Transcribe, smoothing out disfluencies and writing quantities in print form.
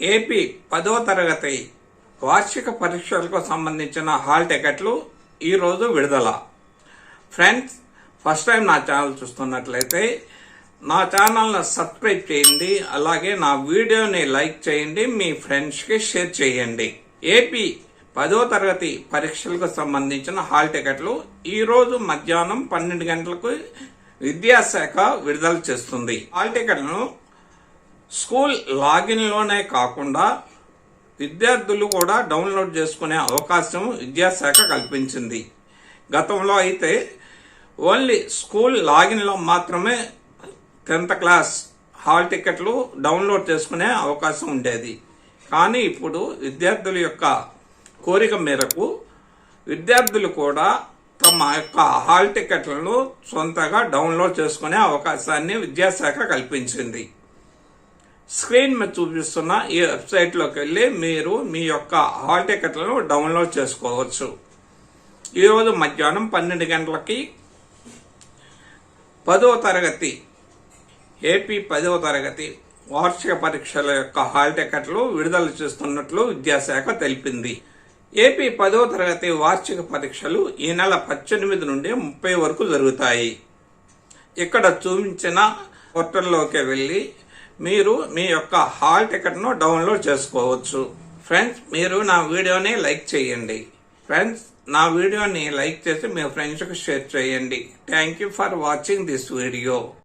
AP 10వ తరగతి వార్షిక పరీక్షలకు సంబంధించిన హాల్ టికెట్లు ఈరోజు విడుదల. ఫ్రెండ్స్, ఫస్ట్ టైం నా ఛానల్ చూస్తున్నట్లయితే నా ఛానల్ని సబ్స్క్రైబ్ చేయండి, అలాగే నా వీడియోని లైక్ చేయండి, మీ ఫ్రెండ్స్కి షేర్ చేయండి. ఏపీ 10వ తరగతి పరీక్షలకు సంబంధించిన హాల్ టికెట్లు ఈరోజు మధ్యాహ్నం 12 గంటలకు విద్యాశాఖ విడుదల చేస్తుంది. హాల్ టికెట్లను స్కూల్ లాగిన్లోనే కాకుండా విద్యార్థులు కూడా డౌన్లోడ్ చేసుకునే అవకాశం విద్యాశాఖ కల్పించింది. గతంలో అయితే ఓన్లీ స్కూల్ లాగిన్లో మాత్రమే 10th క్లాస్ హాల్ టికెట్లు డౌన్లోడ్ చేసుకునే అవకాశం ఉండేది. కానీ ఇప్పుడు విద్యార్థుల యొక్క కోరిక మేరకు విద్యార్థులు కూడా తమ యొక్క హాల్ టికెట్లను సొంతగా డౌన్లోడ్ చేసుకునే అవకాశాన్ని విద్యాశాఖ కల్పించింది. స్క్రీన్ మీద చూపిస్తున్న ఈ వెబ్సైట్లోకి వెళ్ళి మీరు మీ యొక్క హాల్ టికెట్లను డౌన్లోడ్ చేసుకోవచ్చు. ఈరోజు మధ్యాహ్నం 12 గంటలకి 10వ తరగతి ఏపీ 10వ తరగతి వార్షిక పరీక్షల యొక్క హాల్ టికెట్లు విడుదల చేస్తున్నట్లు విద్యాశాఖ తెలిపింది. ఏపీ 10వ తరగతి వార్షిక పరీక్షలు ఈ నెల 18 నుండి 30 వరకు జరుగుతాయి. ఇక్కడ చూపించిన పోర్టల్లోకి వెళ్ళి మీరు మీ యొక్క హాల్ టికెట్ను డౌన్లోడ్ చేసుకోవచ్చు. ఫ్రెండ్స్, మీరు నా వీడియోని లైక్ చేయండి. ఫ్రెండ్స్, నా వీడియోని లైక్ చేసి మీ ఫ్రెండ్స్కి షేర్ చేయండి. Thank you for watching this video.